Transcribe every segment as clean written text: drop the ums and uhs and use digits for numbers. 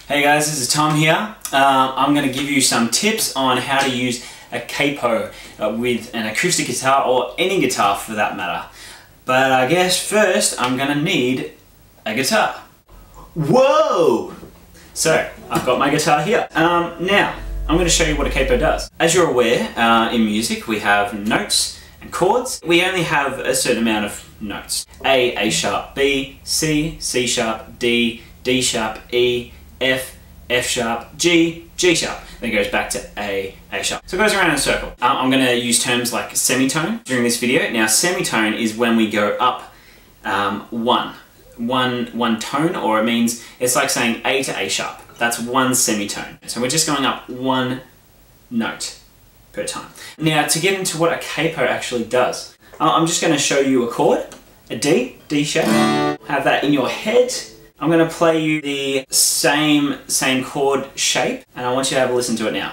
Hey guys, this is Tom here. I'm going to give you some tips on how to use a capo with an acoustic guitar or any guitar for that matter. But I guess first I'm going to need a guitar. Whoa! So, I've got my guitar here. Now, I'm going to show you what a capo does. As you're aware, in music we have notes and chords. We only have a certain amount of notes. A sharp, B, C, C sharp, D, D sharp, E, F, F sharp, G, G sharp. Then it goes back to A sharp. So it goes around in a circle. I'm going to use terms like semitone during this video. Now semitone is when we go up one tone, or it means, it's like saying A to A sharp. That's one semitone. So we're just going up one note per time. Now to get into what a capo actually does, I'm just going to show you a chord, a D shape. Have that in your head. I'm going to play you the same chord shape, and I want you to have a listen to it now.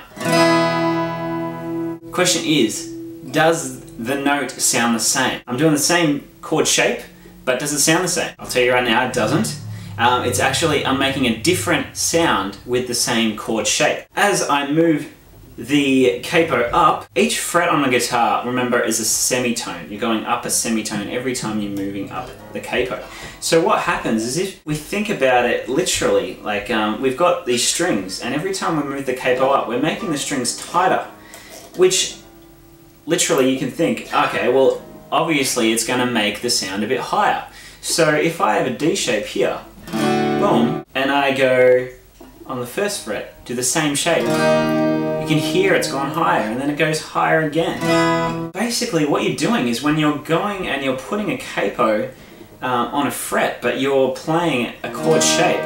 Question is, does the note sound the same? I'm doing the same chord shape, but does it sound the same? I'll tell you right now, it doesn't. It's actually, I'm making a different sound with the same chord shape. As I move the capo up, each fret on the guitar, remember, is a semitone. You're going up a semitone every time you're moving up the capo. So what happens is, if we think about it literally, like we've got these strings, and every time we move the capo up, we're making the strings tighter, which literally you can think, okay, well, obviously it's going to make the sound a bit higher. So if I have a D shape here, boom, and I go on the first fret, do the same shape, you can hear it's gone higher, and then it goes higher again. Basically what you're doing is, when you're going and you're putting a capo on a fret, but you're playing a chord shape,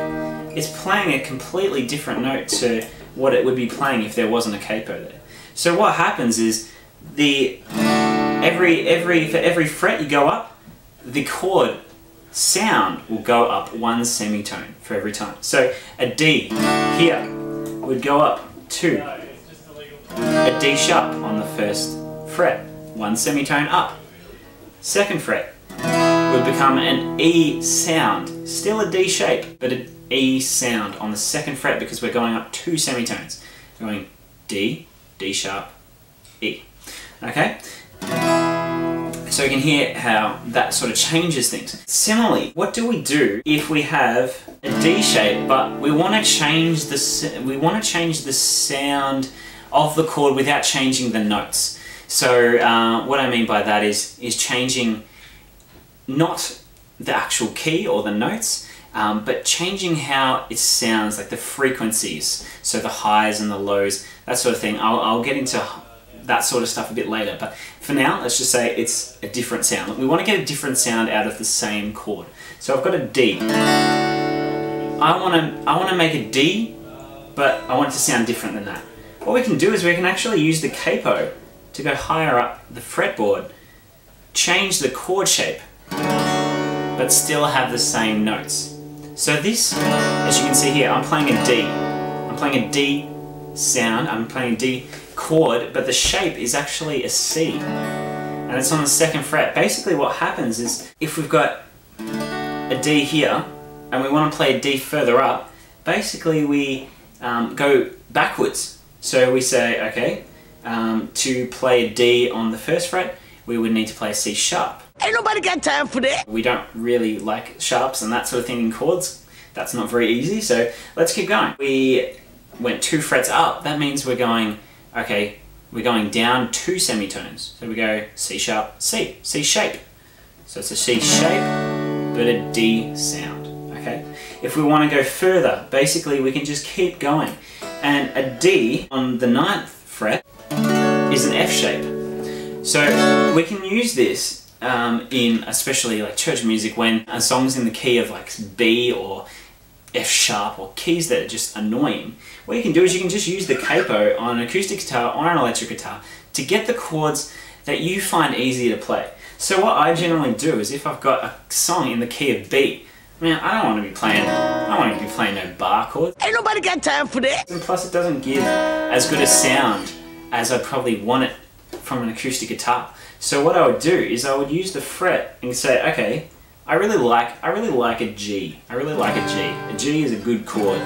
it's playing a completely different note to what it would be playing if there wasn't a capo there. So what happens is, for every fret you go up, the chord sound will go up one semitone for every time. So a D here would go up to a D sharp on the first fret, one semitone up. Second fret would become an E sound, still a D shape, but an E sound on the second fret, because we're going up two semitones. Going D, D sharp, E. Okay? So you can hear how that sort of changes things. Similarly, what do we do if we have a D shape, but we want to change the sound of the chord without changing the notes? So what I mean by that is changing not the actual key or the notes, but changing how it sounds, like the frequencies, so the highs and the lows, that sort of thing. I'll get into that sort of stuff a bit later, but for now, let's just say it's a different sound. We want to get a different sound out of the same chord. So I've got a D. I want to make a D, but I want it to sound different than that. What we can do is we can actually use the capo to go higher up the fretboard, change the chord shape, but still have the same notes. So this, as you can see here, I'm playing a D. I'm playing a D sound, I'm playing a D chord, but the shape is actually a C, and it's on the second fret. Basically what happens is, if we've got a D here and we want to play a D further up, basically we go backwards. So we say, okay, to play a D on the first fret, we would need to play a C sharp. Ain't nobody got time for that. We don't really like sharps and that sort of thing in chords. That's not very easy, so let's keep going. We went two frets up. That means we're going, okay, we're going down two semitones. So we go C sharp, C, C shape. So it's a C shape, but a D sound, okay? If we want to go further, basically we can just keep going. And a D on the 9th fret is an F shape. So we can use this in especially like church music, when a song's in the key of like B or F sharp, or keys that are just annoying. What you can do is you can just use the capo on an acoustic guitar or an electric guitar to get the chords that you find easy to play. So what I generally do is, if I've got a song in the key of B, man, I don't want to be playing no bar chords. Ain't nobody got time for that. And plus it doesn't give as good a sound as I probably want it from an acoustic guitar. So what I would do is I would use the fret and say, okay, I really like a G. I really like a G. A G is a good chord.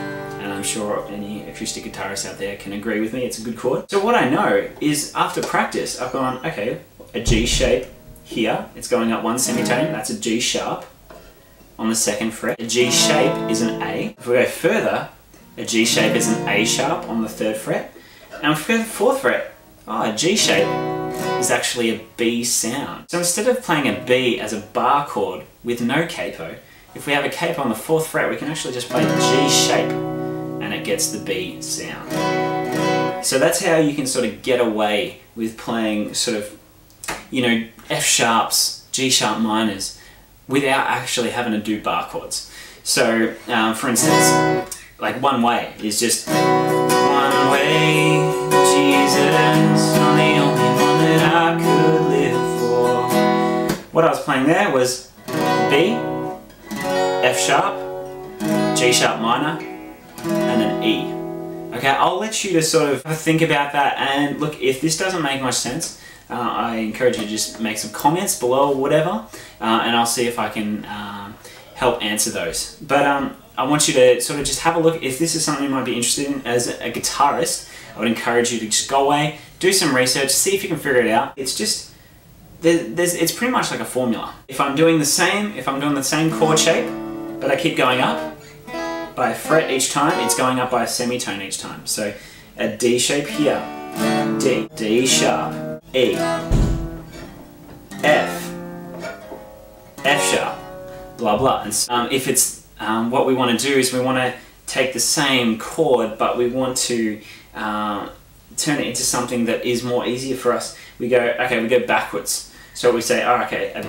and I'm sure any acoustic guitarists out there can agree with me, it's a good chord. So what I know is after practice, I've gone, okay, a G shape here, it's going up one semitone, that's a G sharp on the 2nd fret. A G shape is an A. If we go further, a G shape is an A sharp on the 3rd fret. And if we go to the 4th fret, a G shape is actually a B sound. So instead of playing a B as a bar chord with no capo, if we have a capo on the 4th fret, we can actually just play G shape and it gets the B sound. So that's how you can sort of get away with playing sort of, you know, F sharps, G sharp minors without actually having to do bar chords. So for instance, like One Way is just one way, Jesus, I'm the only one that I could live for. What I was playing there was B, F sharp, G sharp minor, and an E. Okay, I'll let you to sort of think about that, and look, if this doesn't make much sense, I encourage you to just make some comments below or whatever, and I'll see if I can help answer those. But I want you to sort of just have a look. If this is something you might be interested in as a guitarist, I would encourage you to just go away, do some research, see if you can figure it out. It's just, it's pretty much like a formula. If I'm doing the same chord shape, but I keep going up by a fret each time, it's going up by a semitone each time. So a D shape here, D, D sharp, E, F, F sharp, blah blah. And if it's what we want to do is we want to take the same chord, but we want to turn it into something that is more easier for us. We go backwards. So we say, oh, okay, a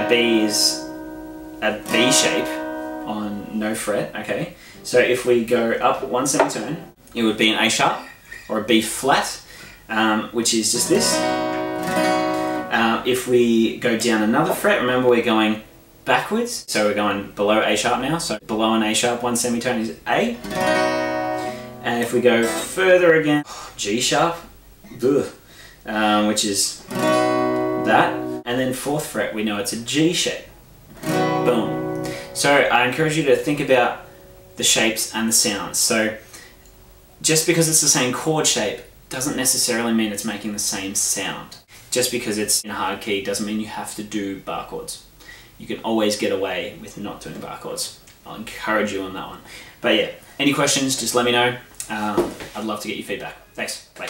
B is a B shape on no fret, okay? So if we go up one semitone, it would be an A sharp or a B flat, which is just this. If we go down another fret, remember we're going backwards, so we're going below A sharp now, so below an A sharp, one semitone is A. And if we go further again, G sharp, which is that, and then 4th fret, we know it's a G shape. Boom. So I encourage you to think about the shapes and the sounds. So just because it's the same chord shape doesn't necessarily mean it's making the same sound. Just because it's in a hard key doesn't mean you have to do bar chords. You can always get away with not doing bar chords. I'll encourage you on that one. But yeah, any questions, just let me know. I'd love to get your feedback. Thanks. Bye.